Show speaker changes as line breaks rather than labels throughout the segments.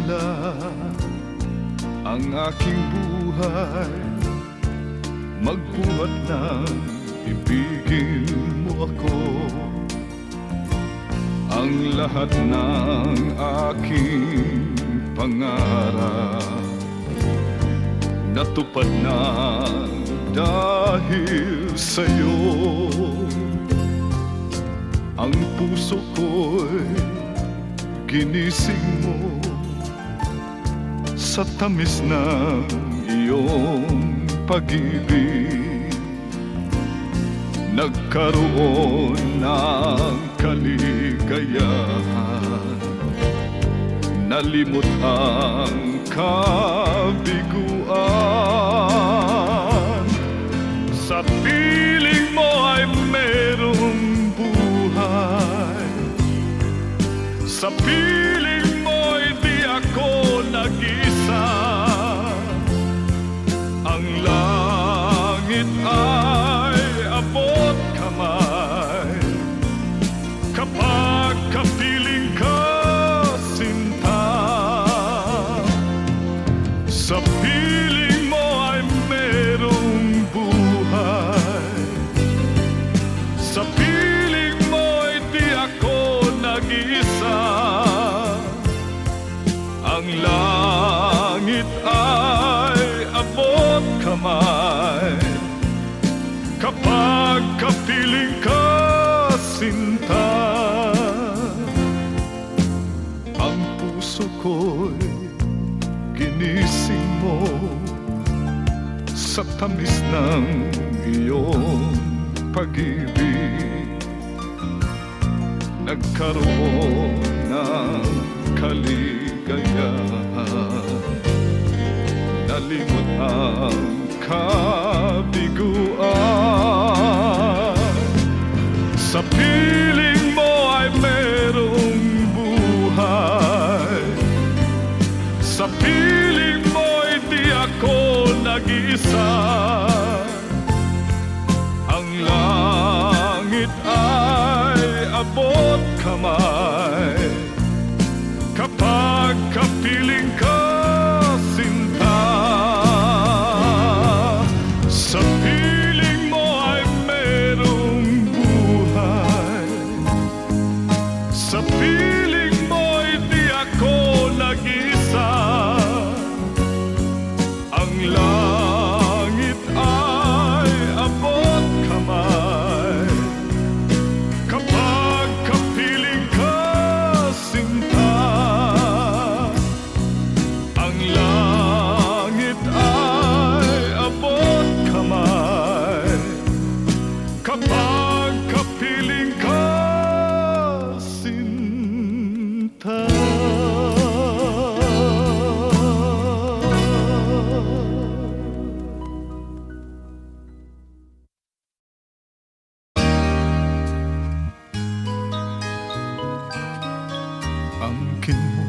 masigla ang aking buhay. Magbuhat ng ibigin mo ako. Ang lahat ng aking pangarap natupad na dahil sa'yo. Ang puso ko'y ginising mo sa tamis ng iyong pag-ibig. Nagkaroon ng kaligayahan, nalimot ang kabiguan. Sa piling mo ay merong buhay, sa piling mo'y di ako nag-isa. Ang langit ay abot kamay kapag kapiling ka, sinta. Sa piling mo ay merong buhay, sa piling mo'y di ako nag-isa. Ang langit ay abot kamay kapag kapiling ka, sinta. Ang puso ko'y ginising mo sa tamis ng iyong pag-ibig. Nagkaroon ng kaligayahan, nalimot ang kabiguan. Sa piling mo ay merong buhay, sa piling mo'y di ako nag-isa. Ang langit ay abot kamay kapag kapiling ka, sinta. Sa piling mo ay merong buhay, sa piling mo'y di ako nag-isa. Ang langit ay abot kamay kapag kapiling ka, sinta. Ang langit ay abot kamay kapag kapiling ka, sinta. Angkin mo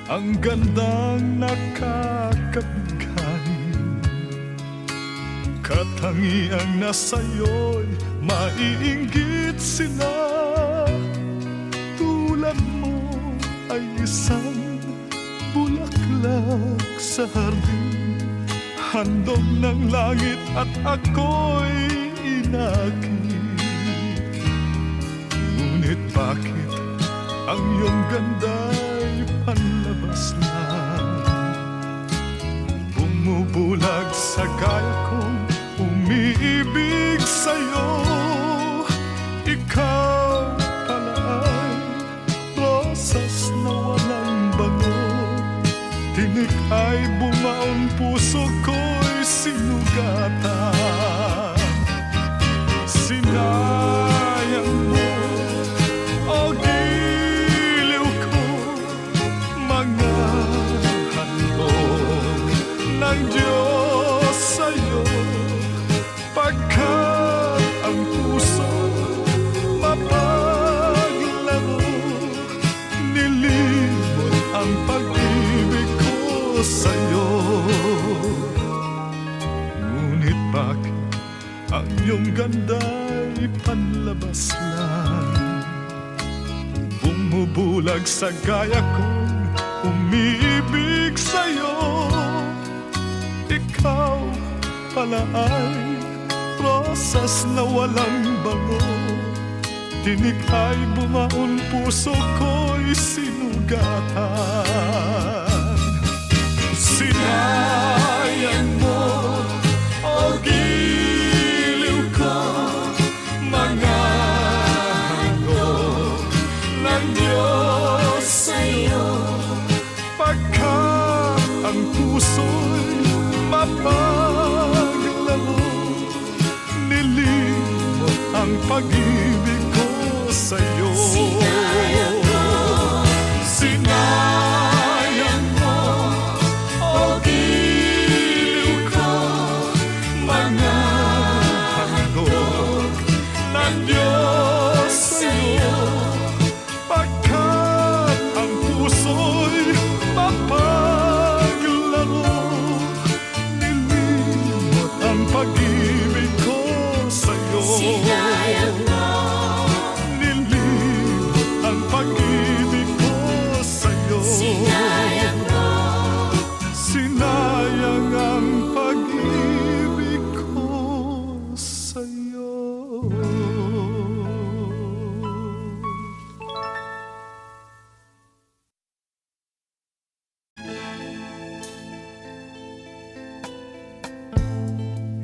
ang gandang nakakabigay, katangiang nasa'yo'y maiinggit sila. Tulad mo ay isang bulaklak sa hardin, handog ng langit at ako'y inakit. Ngunit bakit ang iyong ganda'y panlabas lang, bumubulag sa gaya kong umiibig sa'yo. Ikaw pala ay rosas na walang bango, tinik ay bumaon, puso ko'y sinugatan. Sinayang mo, o giliw ko, mga handog ng Diyos sa'yo. Pagkat ang puso mapaglaro, nilimot ang pag-ibig ko sa'yo. Ngunit bakit ang iyong ganda'y panlabas lang, bumubulag sa gaya kong umiibig sa'yo. Ikaw pala ay rosas na walang bango. Tinig ay bumaon, puso ko'y sinugatan. Sinayang mo, o giliw ko, mga handog ng Diyos sa'yo. Pagkat ang puso'y mapaglago, nilimot ang pag-ibig ko sa'yo. Sinayang mo, o giliw ko, mga handog ng Diyos sa'yo. Pagkat ang puso'y mapaglaro, nilimot ang pag-ibig ko sa'yo.
Sinayang mo,
ang pag-ibig ko sa'yo.
sinayang mo,
Sinayang ang pag-ibig ko sa'yo.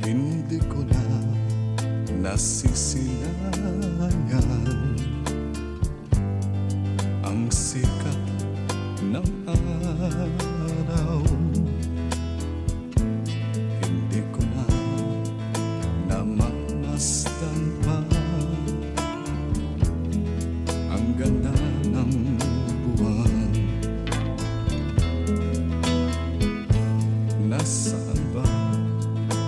Hindi ko na nasisilayan ang sikat ng araw. Hindi ko na namamasdan pa ang ganda ng buwan. Nasaan ba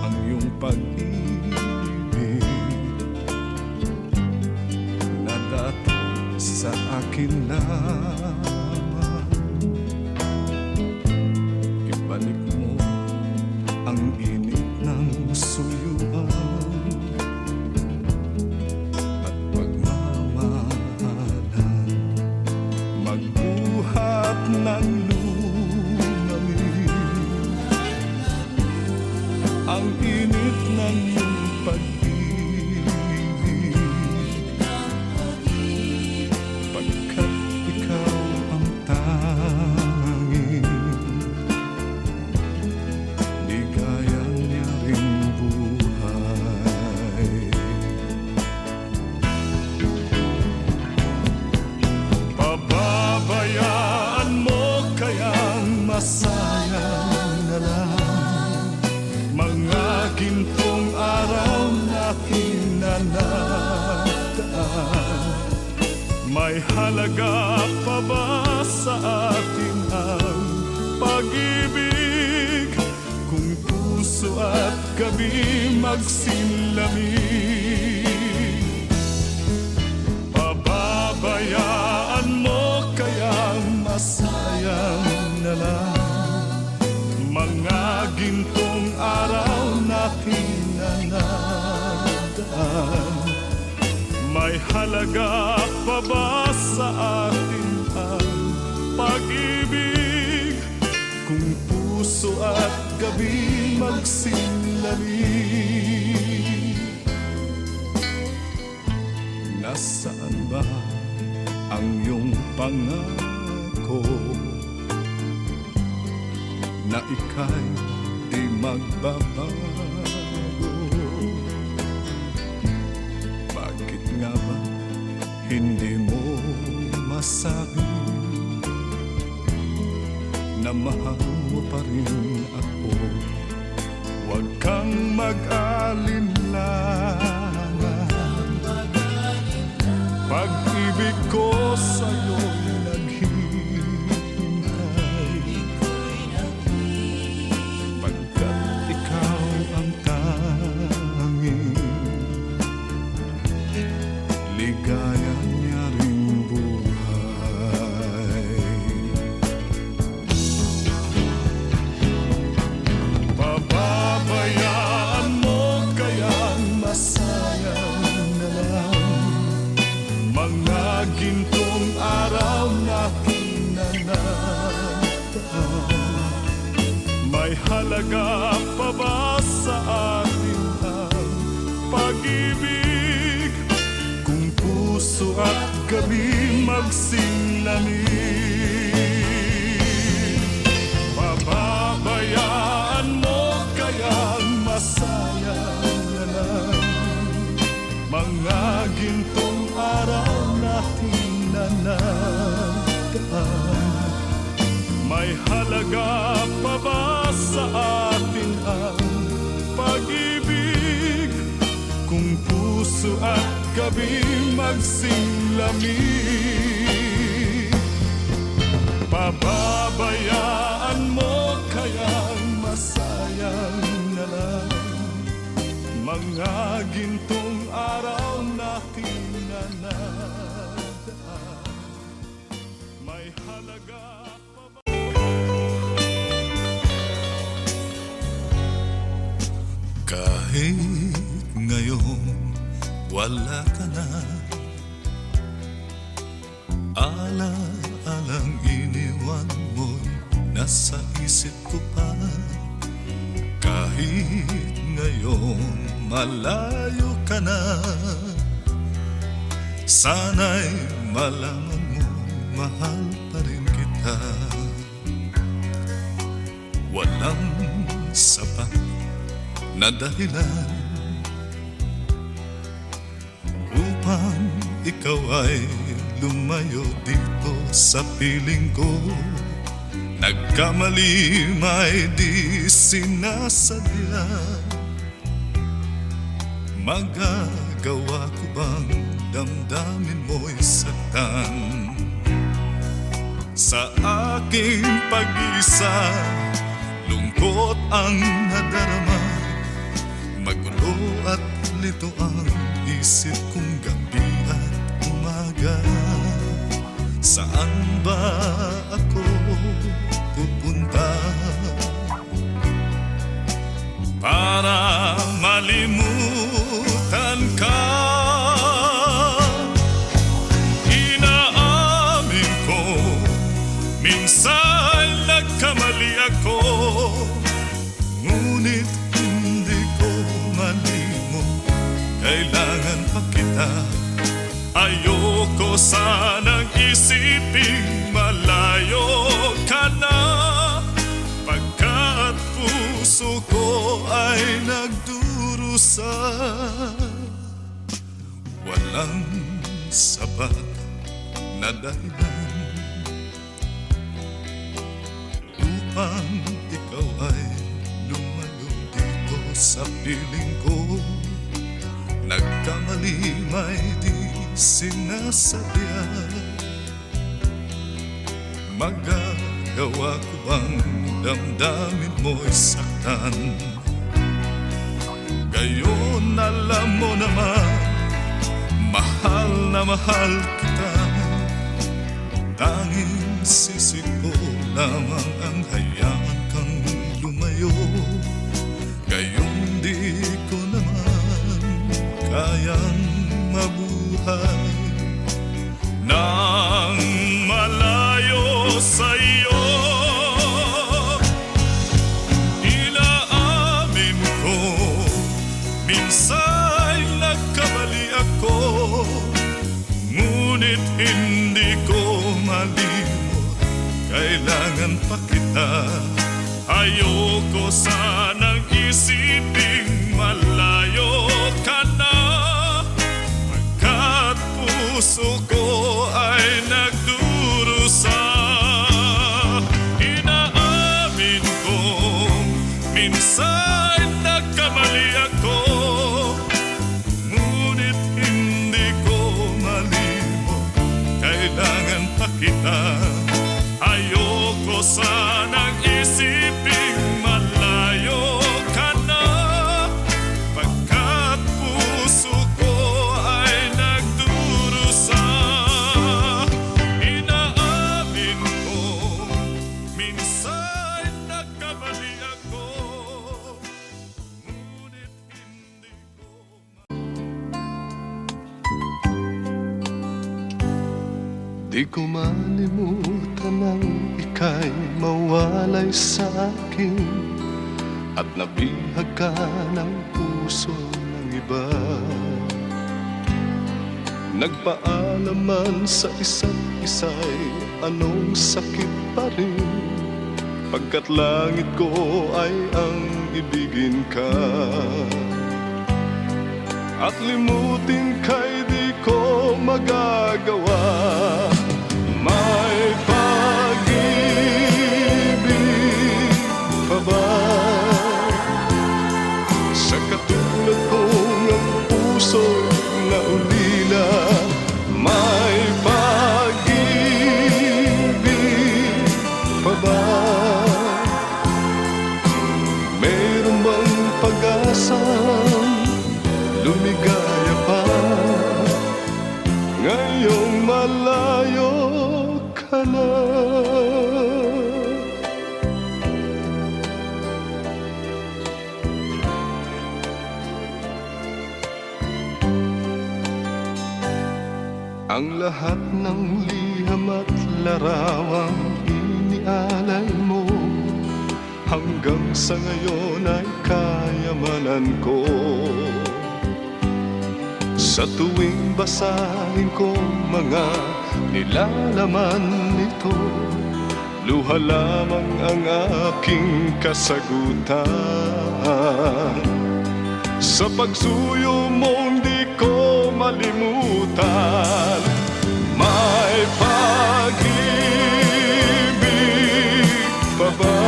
ang iyong pag-ibig na dati sa akin lamang? Ibalik mo ang init ng suyuan at pagmamahalan, magbuhat ng lumamin ang init ng iyong pag-ibig. Pagkat ikaw ang tanging ligaya niya ring buhay. Pababayaan mo kayang masayang na lang mga gintong araw natin na nagdaan. May halaga pa ba sa atin ang pag-ibig kung puso at gabi magsilamig? Pababayaan mo kayang masayang na lang mga gintong araw natin na nagdaan. May halaga pa ba sa atin ang pag-ibig kung puso at gabi magsilamig? Nasaan ba ang iyong pangako na ika'y di magbabago? Bakit nga ba hindi mo masabi na mahal mo pa rin ako? Huwag kang mag-alinlangan, pag-ibig ko sa'yo'y naghihintay. Pagkat ikaw ang tanging ligaya niya ring buhay. Pababayaan mo kayang masayang na lang mga gintong araw natin na nagdaan. halaga pa ba sa atin ang pag-ibig? Kung puso at gabi magsilamig, pababayaan mo kayang masayang na lang mga gintong araw natin na nagdaan. May halaga pa ba sa atin ang pag-ibig? Kung puso at gabi magsilamig, pababayaan mo kayang masayang na lang mga gintong araw natin na nadaan. May halaga pa ba? Kahit ngayon wala ka na, ala-alang iniwan mo'y nasa isip ko pa. Kahit ngayon malayo ka na, sana'y malaman mo mahal pa rin kita. Walang sapat na dahilan upang ikaw ay lumayo dito sa piling ko. Nagkamali may di sinasadya. Magagawa ko bang damdamin mo'y saktan? Sa aking pag-isa, lungkot ang nadarama. Magulo at lito ang isip kong gabi at umaga. Saan ba ako pupunta para malimutan ka? Inaamin ko, minsan nagkamali ako, ngunit hindi ko malimot. Kailangan pa kita. Ayoko sanang isiping malayo ka na, pagkat puso ko ay nagdurusa. Walang sapat na dahilan upang ikaw ay lumayo dito sa piling ko. Nagkamali may di sinasadya. Magagawa ko bang damdamin mo'y saktan? Gayon alam mo naman, mahal na mahal kita. Tanging sisi ko lamang ang hayaan kang lumayo. Gayon di ko naman kayang mabuhay nang malayo sa iyo. Inaamin ko, minsan nagkamali ako, ngunit hindi ko malimot. Kailangan pa kita. Ayoko sanang isiping malayo ka na, pagkat puso ko ay nagdurusa. Inaamin ko, minsan nagkamali ako, ngunit hindi ko malimot. Kailangan pa kita. Ayoko sanang isiping malayo ka na, pagkat puso ko ay nagdurusa. Inaamin ko, minsan nagkamali ako, ngunit hindi ko di ko malimutan ang ika'y mawalay sa akin. at nabihag ka ng puso ng iba. Nagpaalaman sa isa't isa'y anong sakit pa rin, pagkat langit ko ay ang ibigin ka. At limutin ka'y di ko magagawa. May pag-ibig pa ba sa katulad kong ang puso'y naulila? May pag-ibig pa ba? Meron bang pag-asang lumigaya pa ngayong malayo ka na? Ang lahat ng liham at larawang inialay mo hanggang sa ngayon ay kayamanan ko. Sa tuwing basahin ko mga nilalaman nito, luha lamang ang aking kasagutan. Sa pagsuyo mong di ko malimutan, may pag-ibig pa ba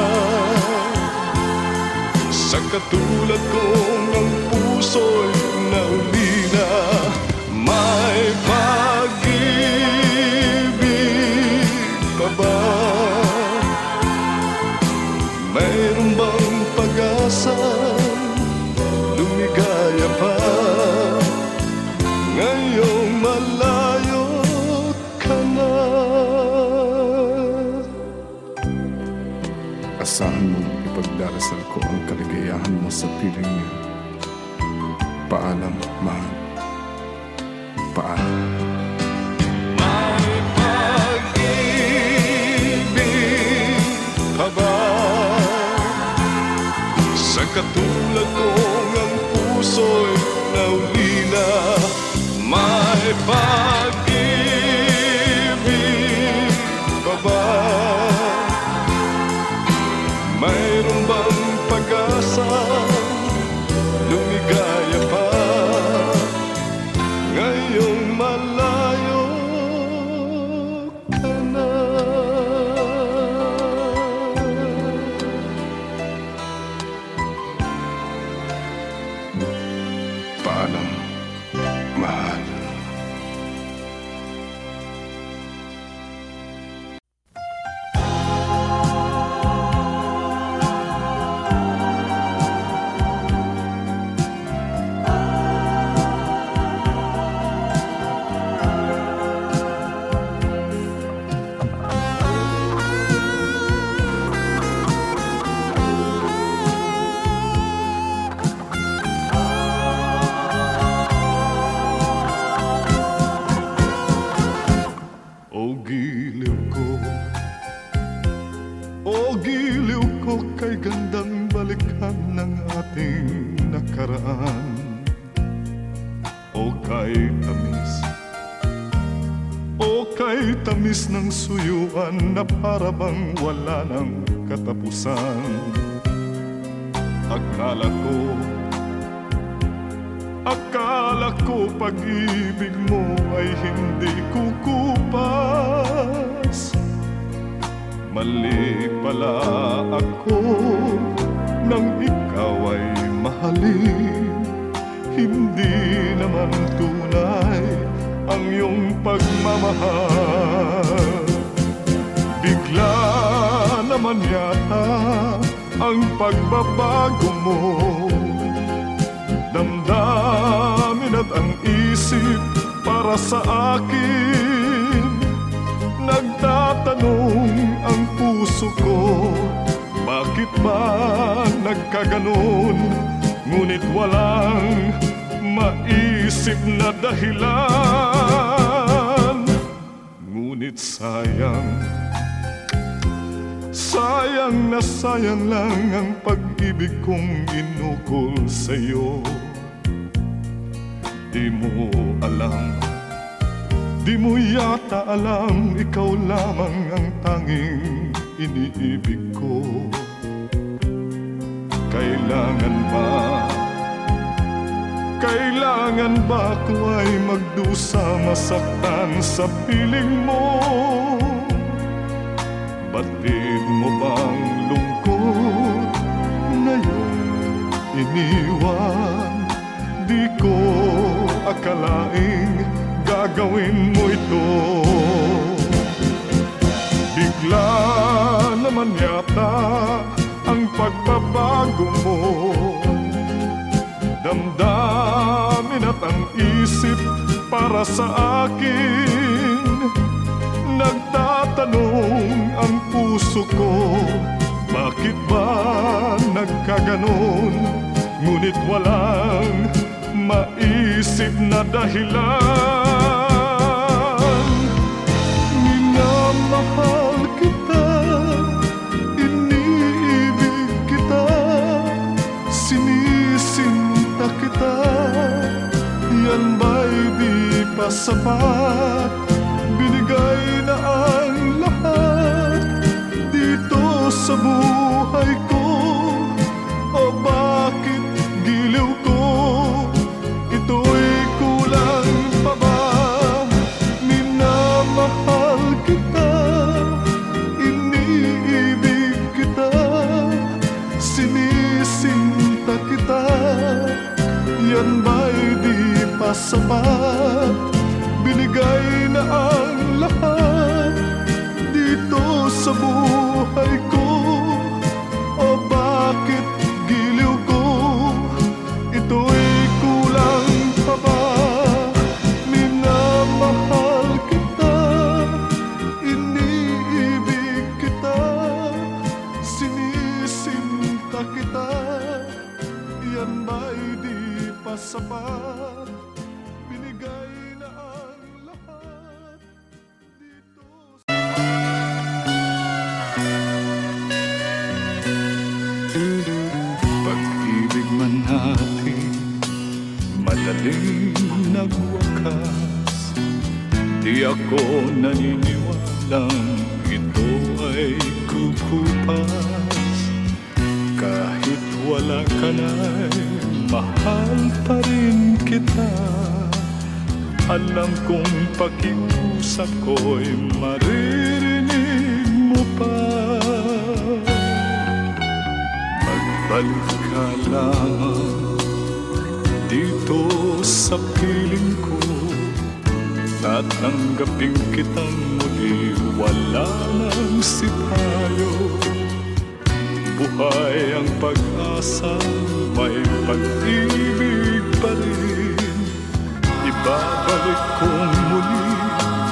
sa katulad kong ang puso'y naulila? May pag-ibig pa ba? Mayroon bang pag-asa lumigaya pa ngayong malayo ka na?
Asahan mong ipagdarasal ko ang kaligayahan mo sa piling niya. Paalam, mahal. Paalam.
May pag-ibig pa ba sa katulad kong ang puso'y naulila? May pag-ibig pa ba? Mayroon bang pag-asa lumigaya pa ngayong malayo ka na?
Paalam, mahal.
O giliw ko kay gandang balikan ng ating nakaraan. O kay tamis ng suyuan na parabang wala ng katapusan. Akala ko pag-ibig mo ay hindi kukupas. Mali pala ako nang ikaw ay mahalin. Hindi naman tunay ang iyong pagmamahal. Bigla naman yata ang pagbabago mo. Damdamin at ang isip para sa akin. Nagtatanong ang puso ko, bakit ba nagkaganon? Ngunit walang maisip na dahilan. Ngunit sayang Sadyang nasayang lang ang pag-ibig kong inukol sa'yo. Di mo alam, di mo yata alam, ikaw lamang ang tanging iniibig ko. Kailangan ba ko ay magdusa, masaktan sa piling mo? Batid mo bang lungkot ngayong iniwan? Di ko akalaing gagawin mo ito. Bigla naman yata ang pagbabago mo. Damdamin at ang isip para sa akin. Nagtatanong ang puso ko, bakit ba nagkaganon? Ngunit walang maisip na dahilan. Minamahal kita, iniibig kita, sinisinta kita. Yan ba'y di pa sapat? Binigay na ang lahat dito sa buhay ko. O bakit giliw ko? Ito'y kulang pa ba? Minamahal kita, iniibig kita, sinisinta kita. Yan ba'y di pa sapat? Binigay na ang lahat dito sa buhay ko. O bakit giliw ko? Ito'y kulang pa ba? Minamahal kita, iniibig kita, sinisinta kita. Yan ba'y di pa sapat? Binigay na ang lahat dito. Pag-ibig man natin madaling nagwakas, di ako naniniwalang ito ay kukupas. Kahit wala ka na'y mahal pa rin kita. Alam kong pakiusap ko'y maririnig mo pa. Magbalik ka lamang dito sa piling ko. Tatanggapin kitang muli, wala nang sipayo. Buhay ang pag-asa, may pag-ibig pa rin. Ibabalik kong muli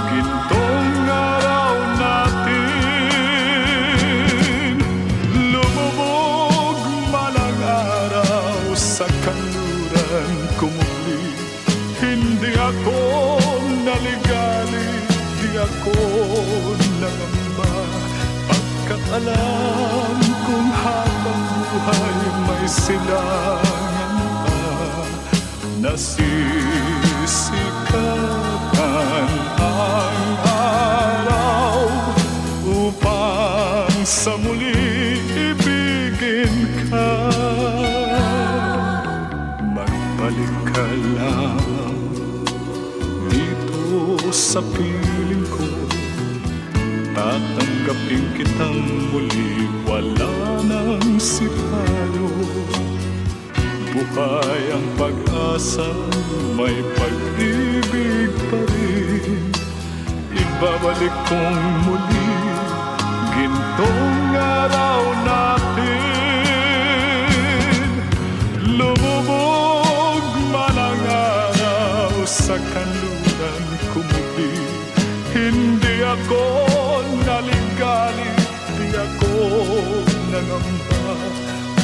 gintong araw natin. Lumubog man ang araw sa kanluran ko muli. Hindi ako naligali, di ako nangamba. Pagkat alam kung habang buhay may silangan pa, nasisikapan ang araw upang sa muli ibigin ka. Magbalik ka lang dito sa piling ko. Tatanggapin kitang muli, wala nang sipayo. Buhay ang pag-asa, may pag-ibig pa rin. Ibabalik kong muli gintong araw natin. Lumubog man ang araw sa kanluran ko muli. Hindi ako naligali, di ako nangamba.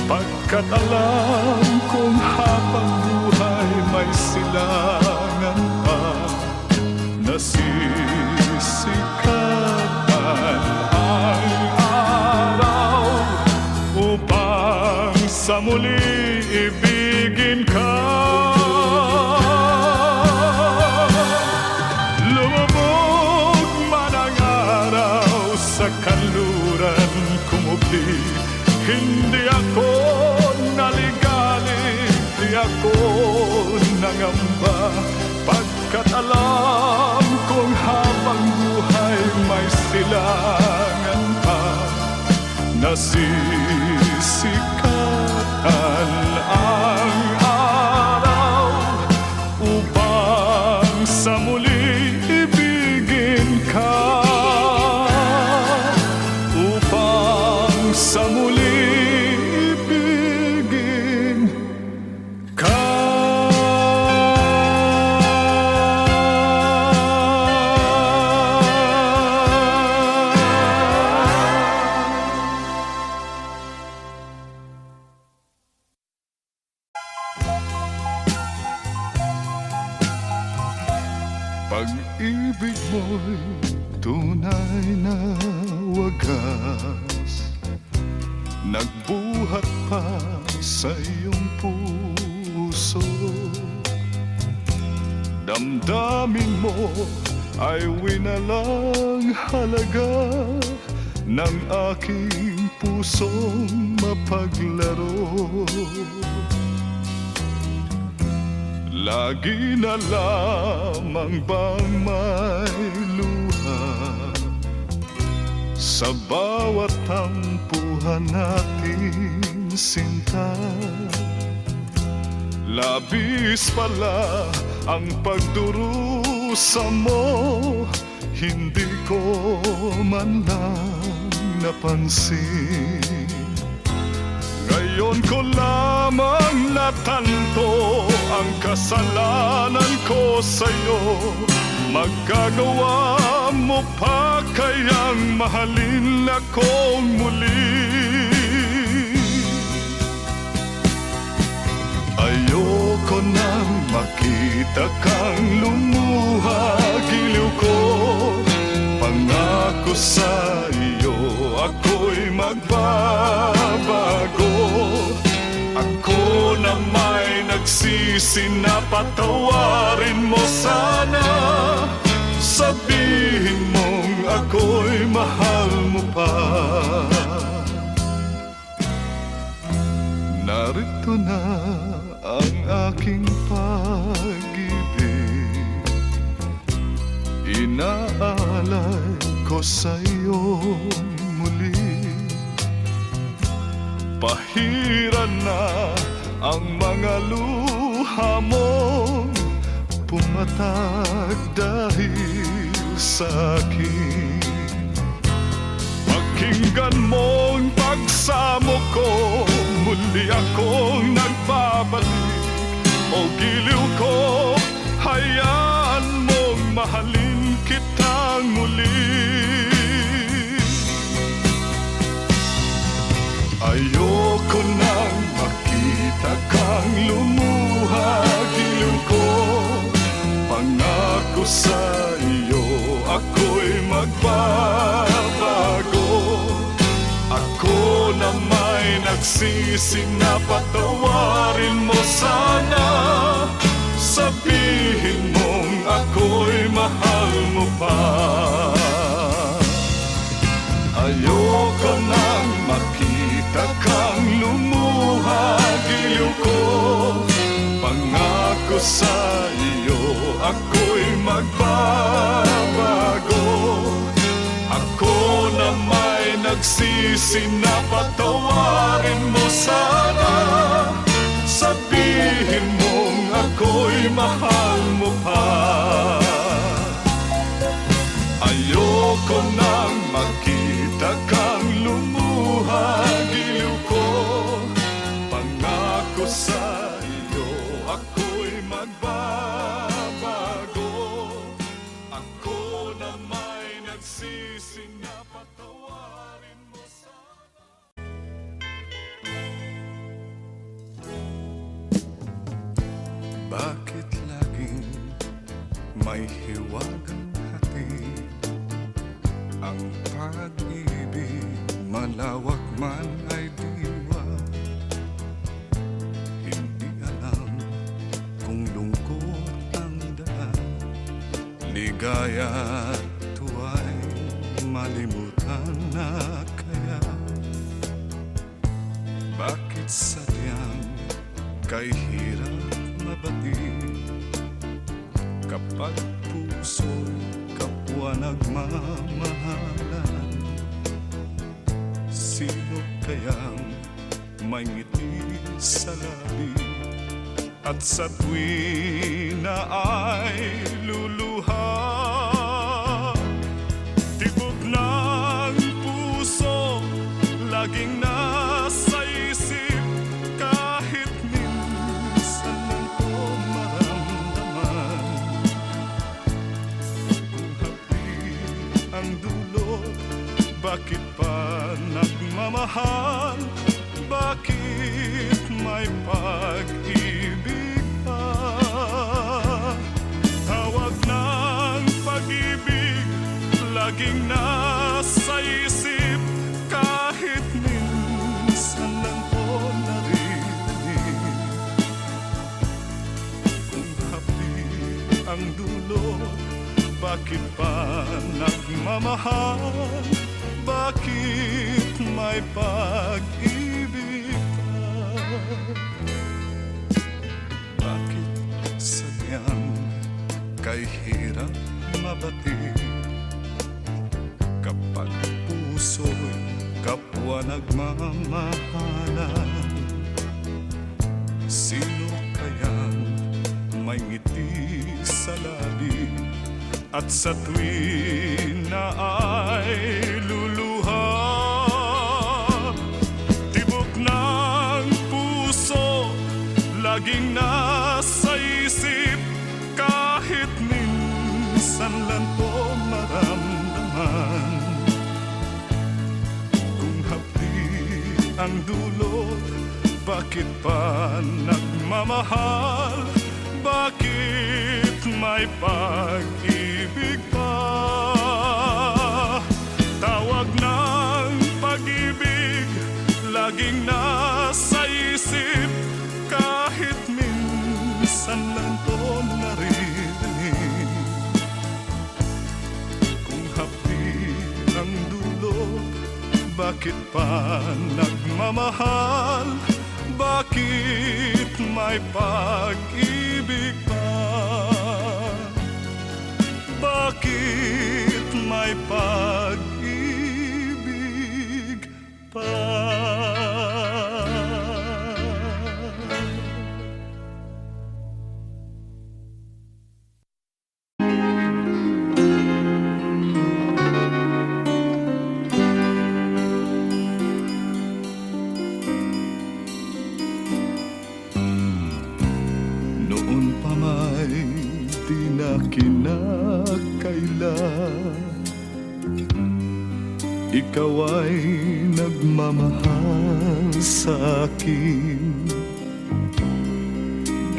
Pagkat alam kong habang buhay may silangan pa, nasisikapan ang araw sa muli ibigin ka. Lumubog man ang araw sa kanluran kumubli, hindi ako naligali, di ako nangamba, pagkat alam kong habang buhay may silangan pa. Nasisikatan ang araw upang sa muli ibigin ka, upang sa muli ibigin ka. Pag-ibig mo'y tunay na wagas, nagbuhat pa sa iyong puso. Damdamin mo ay winalang halaga ng aking pusong mapaglaro. Lagi na lamang bang may luha sa bawat tampuhan natin, sinta? Labis pala ang pagdurusa mo, hindi ko man lang napansin. Ngayon ko lamang natanto ang kasalanan ko sa'yo. Magagawa mo pa kayang mahalin akong muli? Ayoko nang makita kang lumuha, giliw ko. Pangako sa iyo ako'y magbabago. Ako na may nagsisi na patawarin mo sana. Sabihin mong ako'y mahal mo pa. Narito na ang aking pag-ibig, inaalay ko sa'yo muli. Pahiran na ang mga luha mo, pumatag dahil sa akin. Pakinggan mo ang pagsamo ko, muli akong nagbabalik. O giliw ko, hayaan mong mahalin kitang muli. Ayoko nang makita kang lumuha, giliw ko. Pangako sa iyo ako'y magbabago. Ako na may nagsisi na patawarin mo sana. Sabihin mong ako'y mahal mo pa. Ayoko nang makita kang lumuha, giliw ko. Pangako sa iyo ako'y magbabago. Ako na may nagsisi na patawarin mo sana. Sabihin mong ako'y mahal mo pa. Ayoko nang makita kang lumuha, giliw ko. Pangako sa iyo ako'y magbabago. Ako na may nagsisi na patawarin mo sana. Bakit laging may hiwagang hatid ang pag-ibig, malawak man ay diwa? Ligaya at tuwa'y malimutan na kaya. Bakit sadyang kay hirap mabati kapag puso'y kapwa nagmamahalan? Sino kayang may ngiti sa labi at sa tuwi na ay luluha? Tibok ng puso laging nasa isip, kahit minsan lang ko maramdaman. Kung hapi ang dulot, bakit pa nagmamahal? Bakit may pag-ibig pa? Tawag ng pag-ibig laging nasa isip, kahit minsan lang ko naririnig. Kung hapi ang dulot, bakit pa nagmamahal? Bakit may pag-ibig pa? Bakit sadyang kay hirap mabati kapag puso'y kapwa nagmamahalan? Sino kayang may ngiti sa labi at sa tuwi na ay luluha? Tibok ng puso laging nasa isip, kahit minsan lang ko maramdaman. Kung hapi ang dulot, bakit pa nagmamahal? Bakit may pag-ibig pa? Tawag ng pag-ibig laging nasa isip, kahit minsan lang ko naririnig. Kung hapi ang dulot, bakit pa nagmamahal? Bakit may pag-ibig pa? Bakit may pag-ibig pa? Noon pa may di na kinakailan, ikaw ay nagmamahal sa akin.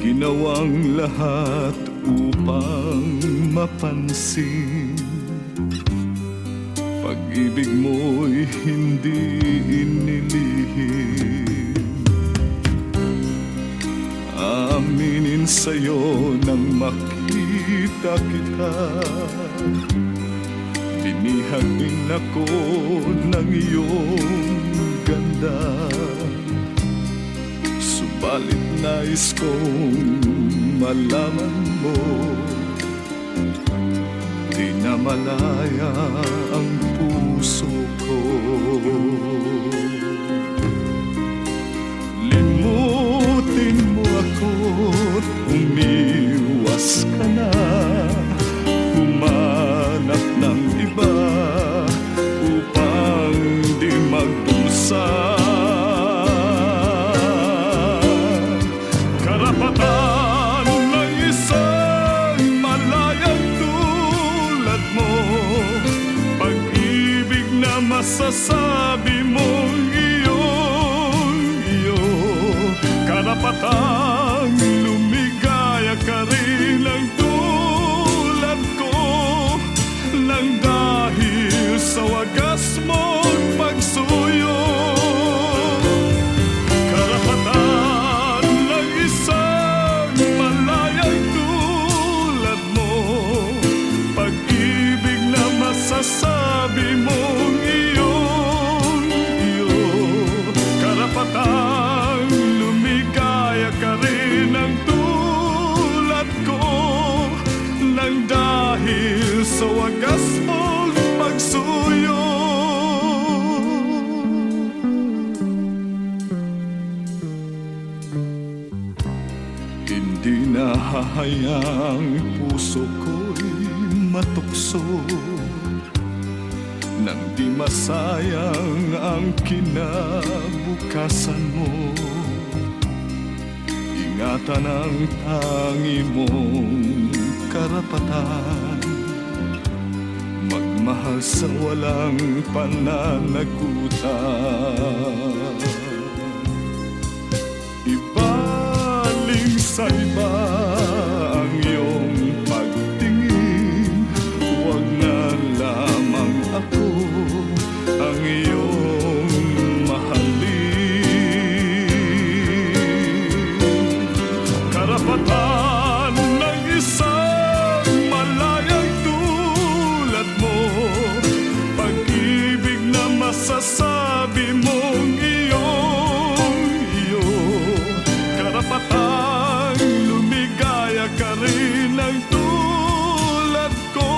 Ginawang lahat upang mapansin, pag-ibig mo'y hindi inilihim. Aminin sa'yo nang makita kita, binihag din ako ng iyong ganda. Subalit nais kong malaman mo, di na malaya ang puso ko. Limutin mo ako't umiwas ka na, humanap ng iba upang di magdusa. Karapatan ng isang malayang tulad mo, pag-ibig na masasabi mong iyo. Karapatang lumigaya ka rin ang tulad ko, nang dahil sa wagas mong pagsuyo. Karapatan ng isang malayang tulad mo, sa wagas mong pagsuyo. Hindi na hahayaang puso ko'y matukso nang di masayang ang kinabukasan mo. Ingatan ang tangi mong karapatan, magmahal sa walang pananagutan. Ibaling sa iba ang iyong pagtingin, huwag na lamang ako ang iyong mahalin. Karapatan ng isang malayang tulad mo, pag-ibig na masasabi mong iyo. Karapatang lumigaya ka rin ng tulad ko,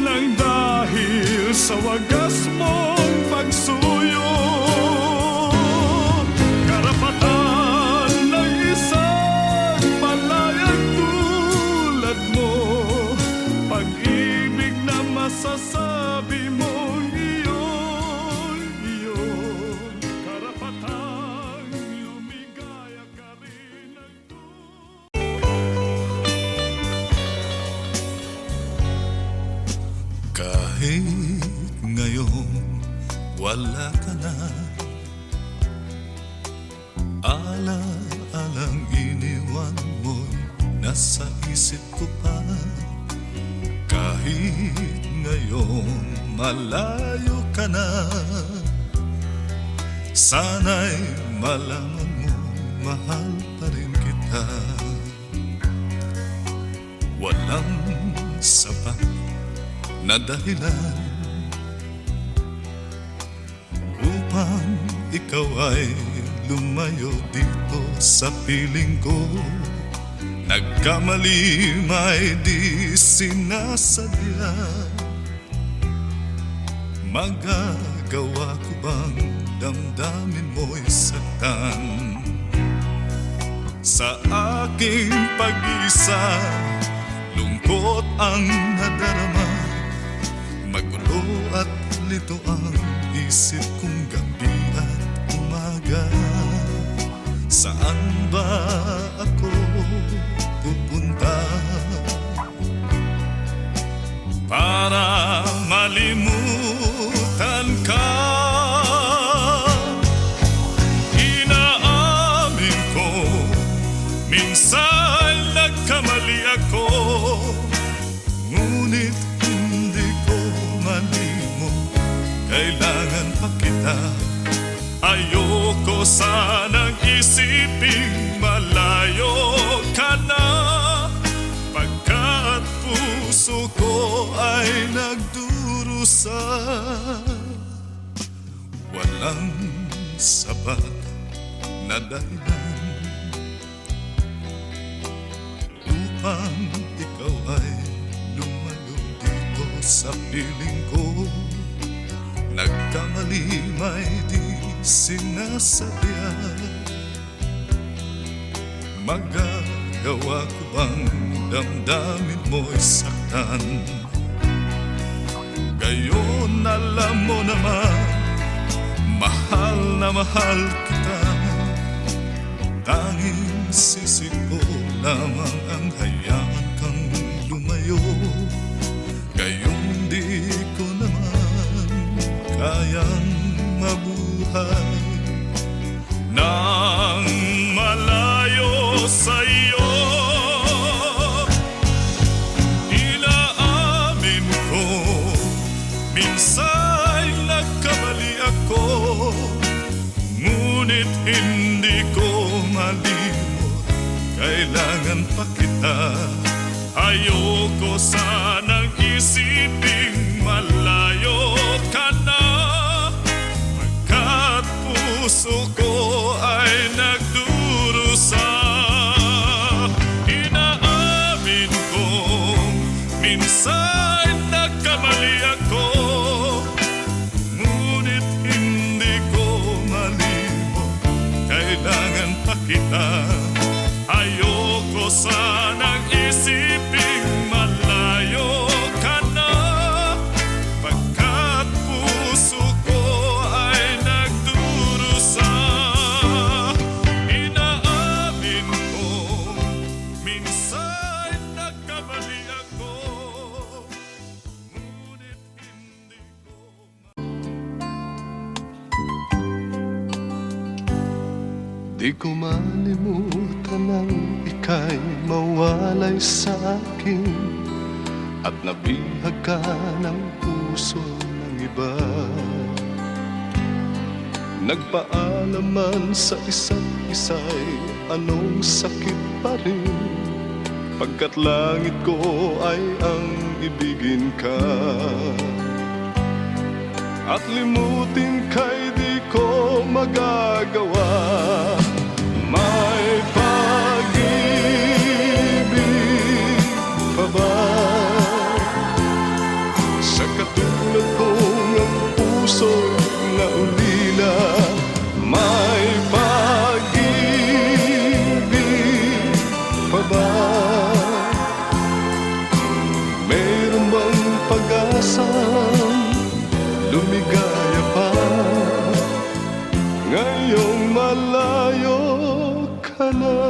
nang dahil sa wagas mong pagsuyo. Karapatan ng isang malayang tulad mo, pag-ibig na masasabi mong iyo. Karapatang lumigaya ka rin ng kahit ngayon wala ka na, ala-alang iniwan mo'y nasa isip ko pa. Kahit ngayon malayo ka na, sana'y malaman mo mahal pa rin kita. Walang sapat na dahilan upang ikaw ay lumayo dito sa piling ko. Nagkamali may di sinasadya, magagawa ko bang damdamin mo'y saktan? Sa aking pag-isa, lungkot ang nadarama, magulo at lito ang isip kong gabi at umaga. Saan ba ako pupunta para malimutan ka? Inaamin ko, minsan nagkamali ako, ngunit hindi ko malimot, kailangan pa kita. Ayoko sanang isiping malayo ka na, pagkat puso ko ay nagdurusa. Walang sapat na dahilan upang ikaw ay lumayo dito sa piling ko. Nagkamali may di sinasadya, magagawa ko bang damdamin mo'y saktan? Gayon alam mo naman, mahal na mahal kita. Tanging sisig ko lamang ang hayaan kang lumayo. Gayon di ko naman kayang mabuhay nang malayo sa iyo. Inaamin ko, minsan nagkamali ako, ngunit hindi ko malimot, kailangan pa kita. Ayoko sanang isiping malayo ka na, pagkat puso ko ay nagdurusa. Inaamin ko, minsan Minsa'y nagkamali ako, ngunit hindi ko malimot. Kailangan pa kita. Ayoko sanang isiping malayo ka na, pagkat puso ko ay nagdurusa. Inaamin ko, minsan nagkamali ako, ngunit hindi ko di ko malimutan ang ika'y mawalay sa akin, at nabihag ka ng puso ng iba. Nagpaalaman sa isa't isa'y anong sakit pa rin, pagkat langit ko ay ang ibigin ka. At limutin ka'y di ko magagawa. May pag-ibig pa ba sa katulad kong ang puso'y naulila? May pag-ibig pa ba? Meron bang pag-asang lumigaya pa ngayong malayo ka na?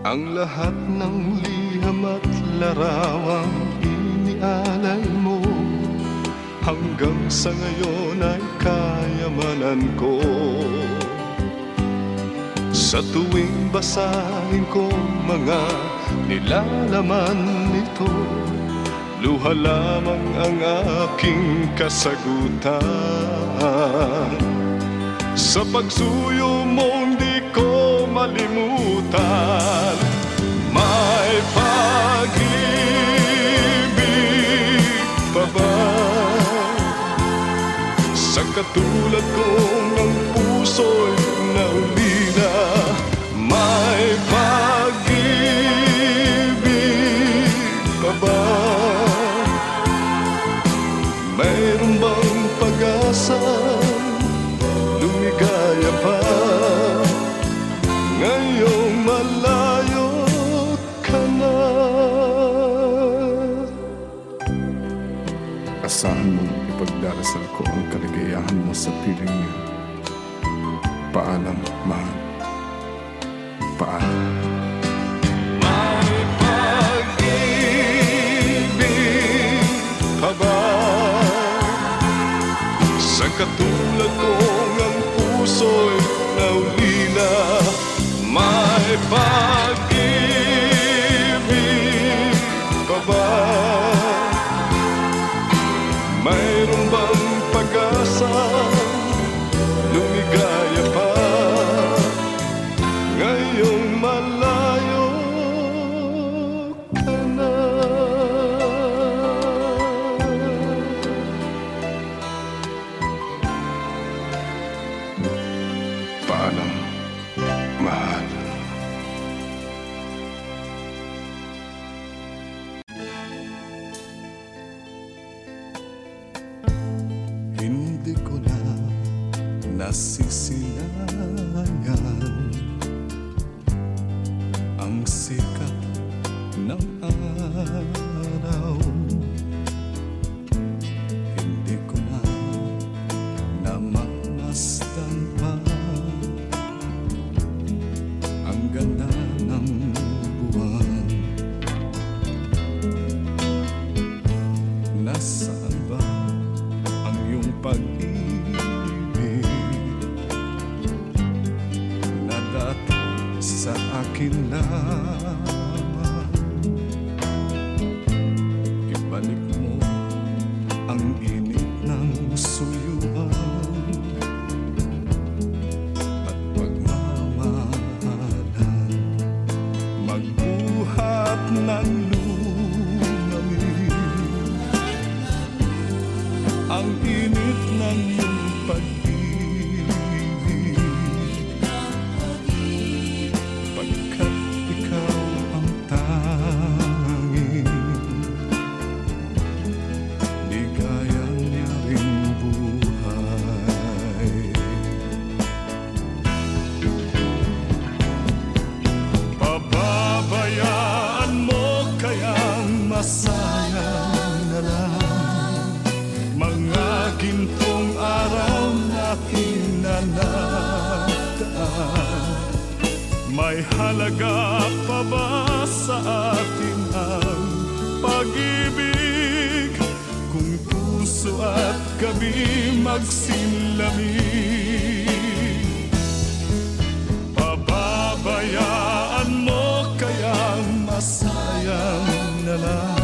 Ang lahat ng liham at larawang inialay mo, hanggang sa ngayon ay kayamanan ko. Sa tuwing basahin ko mga nilalaman nito, luha lamang ang aking kasagutan. Sa pagsuyo mo hindi ko malimutan. May pag-ibig pa ba sa katulad kong ang puso'y naulila? May pag-ibig pa ba? Mayroon bang pag-asa lumigaya pa ngayong malayo ka na?
Asahan mong ipagdarasal ko ang kaligayahan mo sa piling niya. Paalam, mahal. Paalam.
May pag-ibig pa ba sa katulad kong ang puso'y naulila? May pag-ibig pa ba? Mayroon bang pag-asa lumigaya pa ngayong malayo ka na?
Paalam, mahal.
Hindi ko na nasisilayan ang sikat ng araw. Hindi ko na namamasdan pa ang ganda ng buwan. Nasaan ba ang iyong pag-ibig na dati sa akin lamang? Ibalik mo ang init ng suyuan at pagmamahalan, magbuhat ng lumamin ang init ng iyong
pag-ibig, pagkat ikaw ang tanging ligayan niya ring buhay. Pababayaan mo kayang masayang na lang mga gintong araw natin na nagdaan. May halaga pa ba sa atin ang pag-ibig kung puso at gabi magsinlamig? Pababayaan mo kayang masayang na lang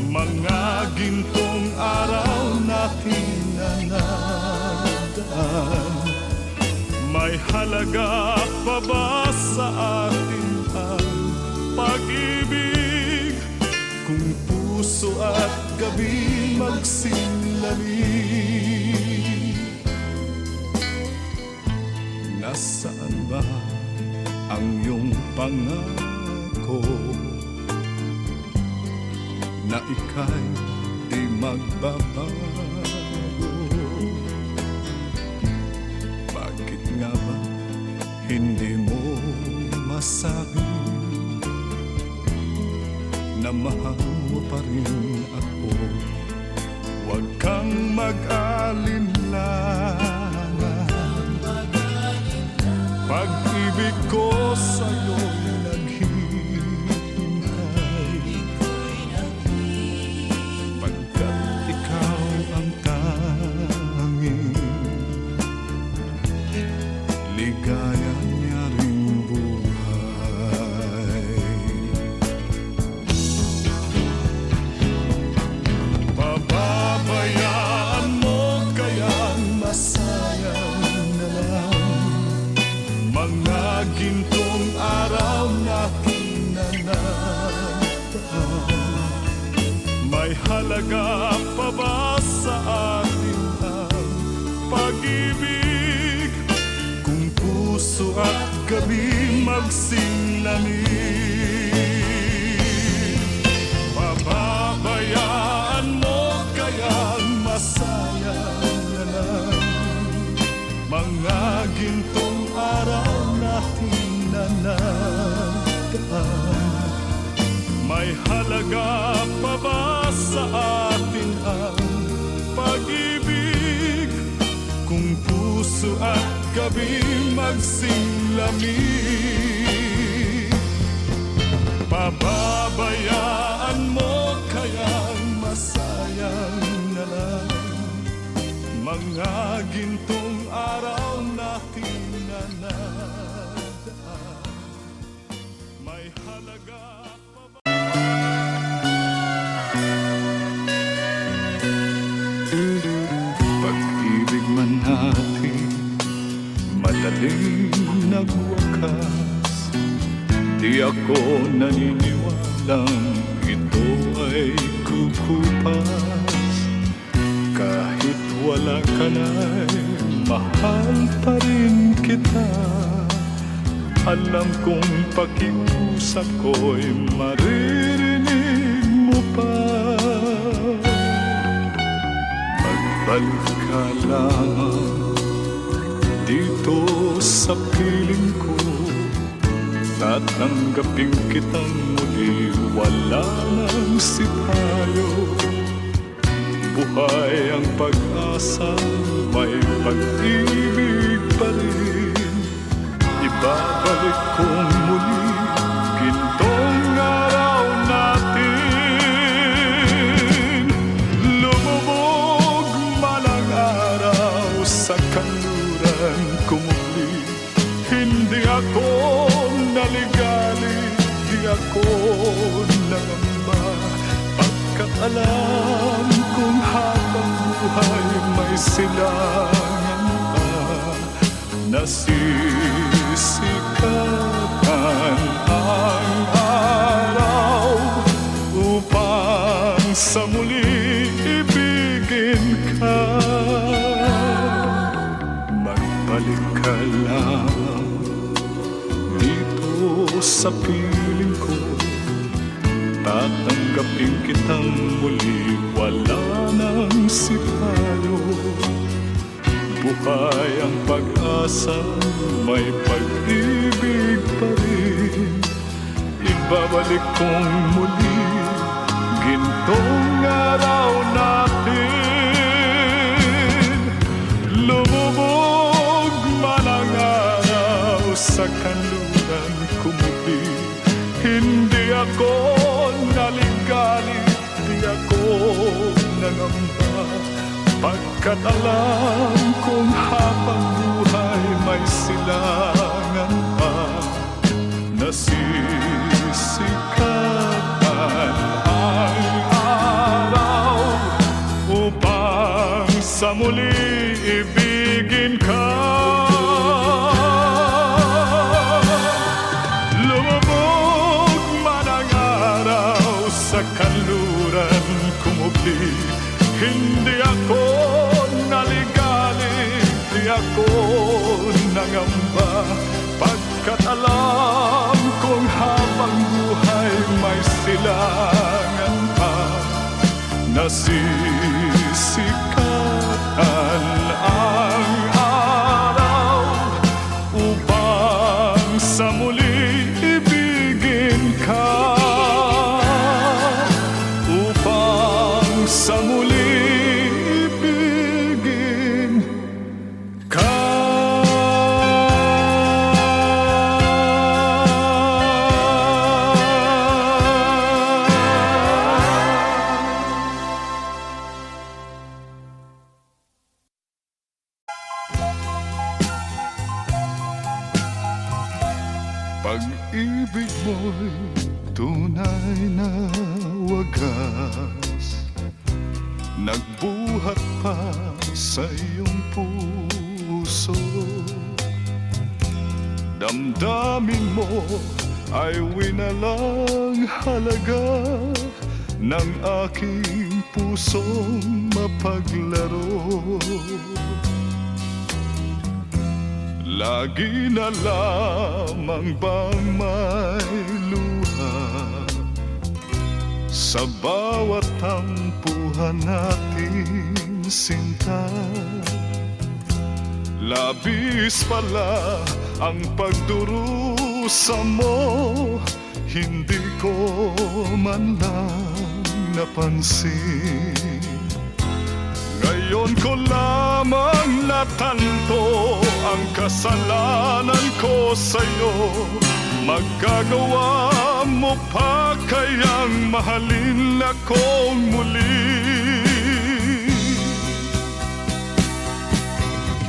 mga gintong araw natin na nagdaan. May halaga pa ba sa atin ang pag-ibig kung puso at gabi magsinlamig? Nasaan ba ang iyong pangako na ika'y di magbabago? Bakit nga ba hindi mo masabi na mahal mo pa rin ako? Huwag kang mag-alinlangan, pag-ibig ko sa'yo'y naghihintay, pagkat ikaw ang tanging ligaya niya ring buhay. Pababayaan mo kayang masayang na lang mga gintong araw natin na nagdaan. May halaga pa ba sa atin ang pag-ibig kung puso at gabi magsinlamig? Pababayaan mo kayang masayang na lang mga gintong araw natin na nagdaan. May halaga pa ba sa atin ang pag-ibig kung puso at gabi magsinlamig? Pababayaan mo kayang masayang na lang mga gintong araw natin na nagdaan. May halaga pa ba? Pag-ibig man natin madaling nagwakas, di ako naniniwalang ito ay kukupas. Kahit wala ka na'y mahal pa rin kita. Alam kong pakiusap ko'y maririnig mo pa. Magbalik ka lang dito sa piling ko, tatanggapin kitang muli. Wala nang sipayo, buhay ang pag-asa, may pag-ibig pa rin. Ibabalik kong muli gintong araw natin. Lumubog man ang araw sa kanluran ko muli. Hindi ako naligali, di ako nangamba, pagkat alam kong habang buhay may silangan pa. Nasisikapan ang araw upang sa muli ibigin ka.
ka lang dito sa piling ko. Tatanggapin kitang muli, wala nang sipayo. Buhay ang pag-asa, may pag-ibig pa rin. Ibabalik kong muli gintong araw natin. Lumubog man ang araw sa kanluran kumubi. Hindi ako naligali, di ako nangamba, pagkat alam kong habang buhay may silangan pa. Nasisikatan ang araw upang sa muli ibigin ka. Lumubog man ang araw sa kanluran kumubli. Hindi ako naligali, di ako nangamba, pagkat alam kong habang buhay may silangan pa. Nasisikatan ang araw upang sa muli ibigin ka. Upang sa muli ibigin ka. Pag-ibig mo'y tunay na wagas, nagbuhat pa sa iyong puso. Damdamin mo ay winalang halaga ng aking pusong mapaglaro. Lagi na lamang bang may luha sa bawat tampuhan natin sinta? Labis pala ang pagdurusa mo, hindi ko man lang napansin. Ngayon ko lamang natanto ang kasalanan ko sa'yo. Magagawa mo pa kayang mahalin akong muli?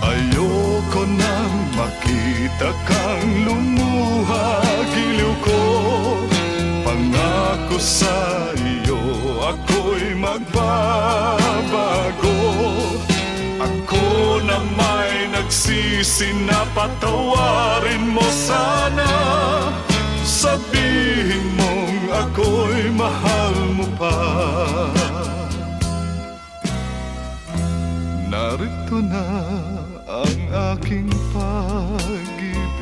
Ayoko nang makita kang lumuha, giliw ko. Pangako sa iyo ako'y magbabago. Ako na may nagsisi na patawarin mo sana. Sabihin mong ako'y mahal mo pa. Narito na ang aking pag-ibig,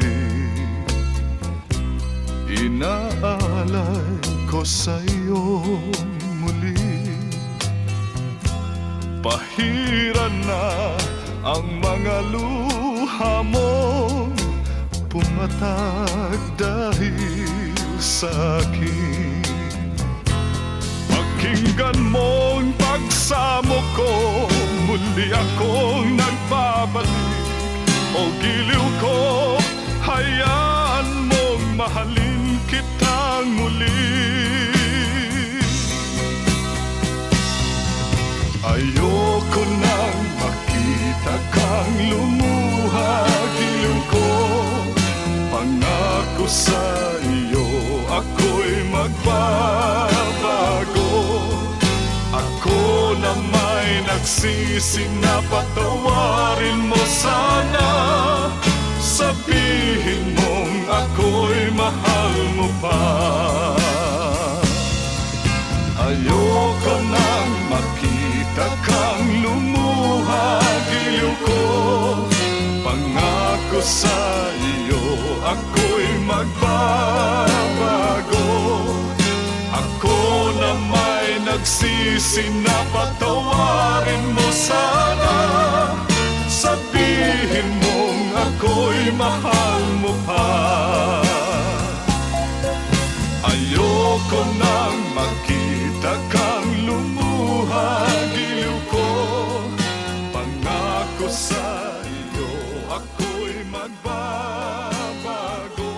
inaalay ko sa'yo muli. Pahiran na ang mga luha mo, pumatag dahil sa akin. Pakinggan mong pagsamo ko, muli akong nagbabalik. O giliw ko, hayaan mong mahalin kitang muli. Ayoko nang makita kang lumuha, giliw ko. Pangako sa iyo ako'y magbabago. Ako na may nagsisi na patawarin mo sana. Sabihin mong ako'y mahal mo pa. Ayoko nang makita kang lumuha, giliw ko. Pangako sa iyo ako'y magbabago. Ako na may nagsisi na patawarin mo sana. Sabihin mong ako'y mahal mo pa. Ayoko nang makita kang lumuha, giliw ko. Pangako sa iyo ako'y magbabago.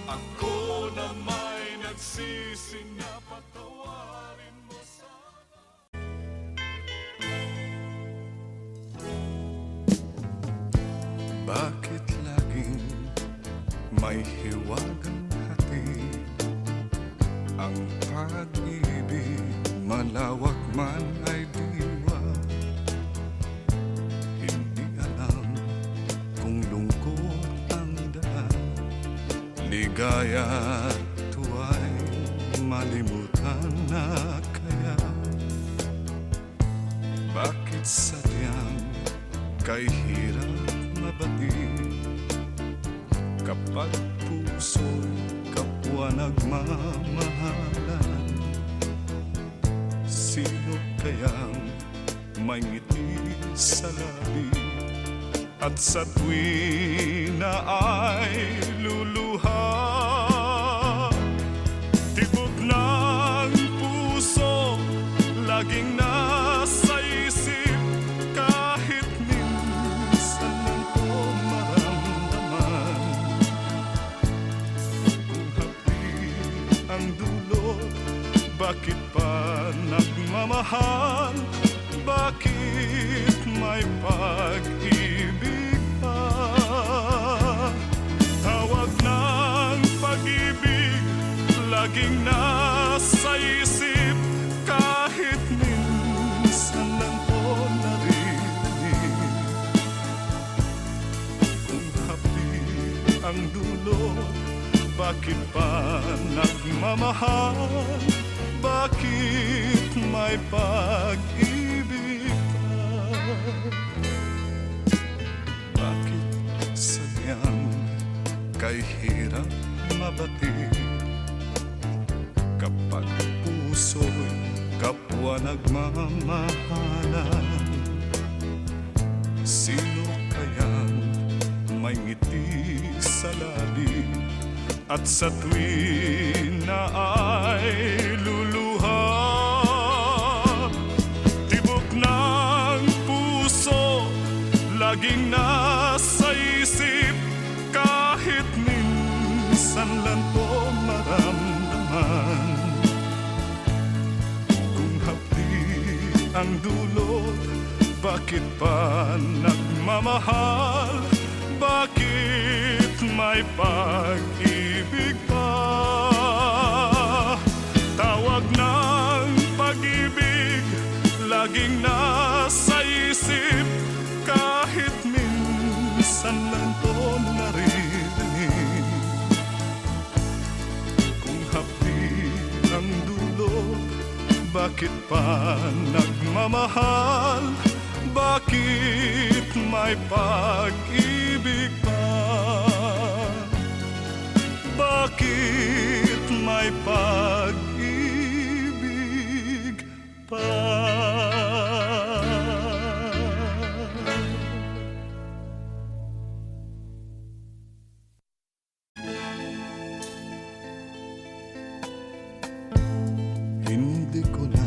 Ako na may nagsisi na patawarin mo sana. Bakit laging may hiwagang hatid ang pag-ibig, malawak man ay diwa? Hindi alam kung lungkot ang daan, ligaya at tuwa'y malimutan na kaya. Bakit sadyang kay hirap mabatid kapag puso'y kapwa nagmamahalan? Sino kayang may ngiti sa labi at sa tuwi na ay luluha? Tibok ng puso laging nasa isip, kahit minsan lang ko maramdaman. Kung hapdi ang dulot, bakit pa nagmamahal? Bakit may pag-ibig pa? Tawag ng pag-ibig laging nasa isip, kahit minsan lang ko naririnig. Kung hapdi ang dulot, bakit pa nagmamahal? Bakit may pag-ibig pa? Bakit sadyang kay hirap mabatid kapag puso'y kapwa nagmamahalan? Sino kayang may ngiti sa labi at sa tuwi na ay luluha? Tibok ng puso laging nasa isip, kahit minsan lang ko maramdaman. Kung hapdi ang dulot, bakit pa nagmamahal? Bakit may pag-ibig pa? Tawag ng pag-ibig laging nasa isip, kahit minsan lang ko naririnig. Kung hapdi ang dulot, bakit pa nagmamahal? Bakit may pag-ibig pa? Bakit may pag-ibig pa? Hindi ko na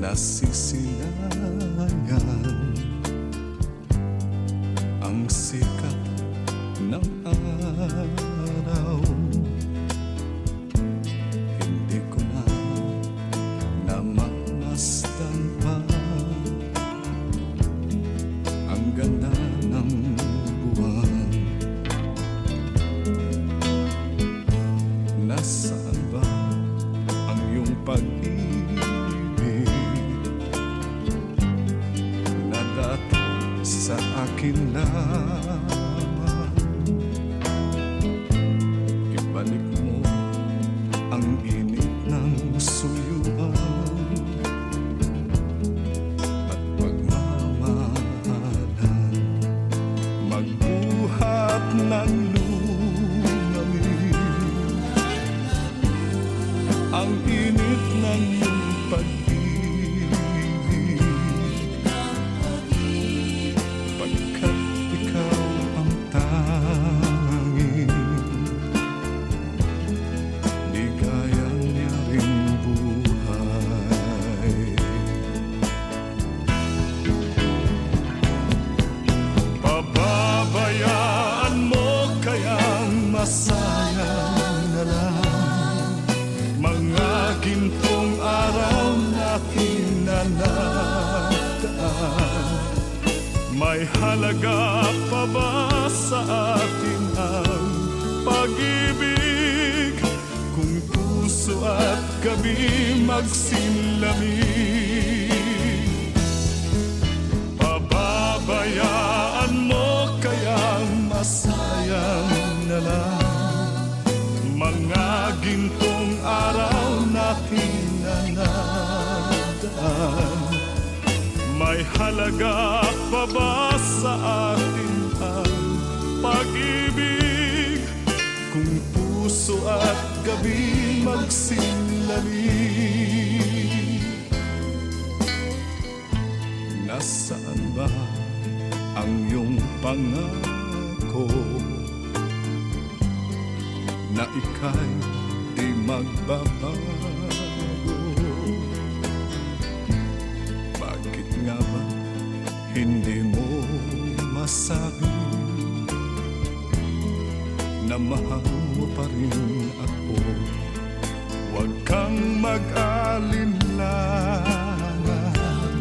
nasisilayan ang sikat ng araw. Hindi ko na namamasdan pa ang ganda ng buwan. Nasaan ba ang iyong pag-ibig na dati sa akin lamang? Ibalik mo ang init ng suyuan at pagmamahalan. Magbuhay May halaga pa ba sa atin ang pag-ibig kung puso at gabi magsinlamig? Pababayaan mo kayang masayang na lang mga gintong araw natin na nadaan. May halaga pa ba sa atin ang pag-ibig kung puso at gabi magsinlamig? Nasaan ba ang iyong pangako na ika'y di magbabago? Bakit nga ba hindi mo masabi na mahal mo pa rin ako? Huwag kang mag-alinlangan,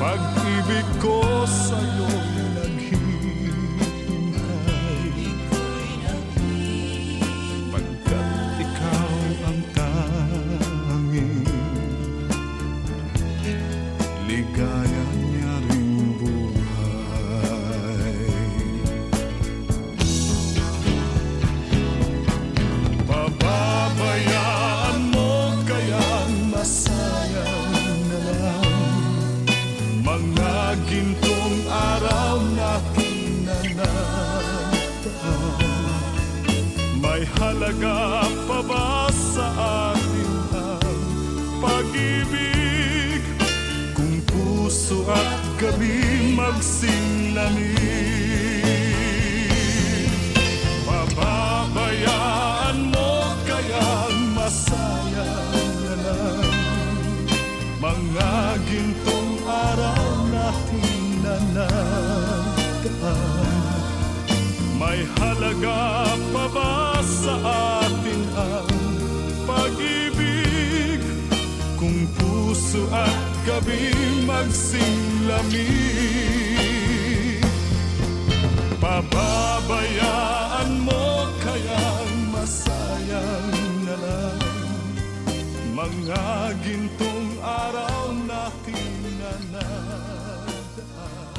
pag-ibig ko sa'yo'y naghihintay, pagkat ikaw ang tanging ligaya niya ring buhay. Pababayaan mo kayang masayang na lang mga gintong araw natin na nataan. May halaga pa ba sa atin ang pag-ibig kung puso at gabi magsinlamig? Pababayaan mo kayang masayang na lang mga gintong araw natin na nagaan. May halaga pa ba sa atin ang pag-ibig kung puso at gabi magsinlamig? Pababayaan mo kayang masayang na lang mga gintong araw natin na nadaan.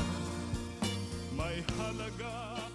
May halaga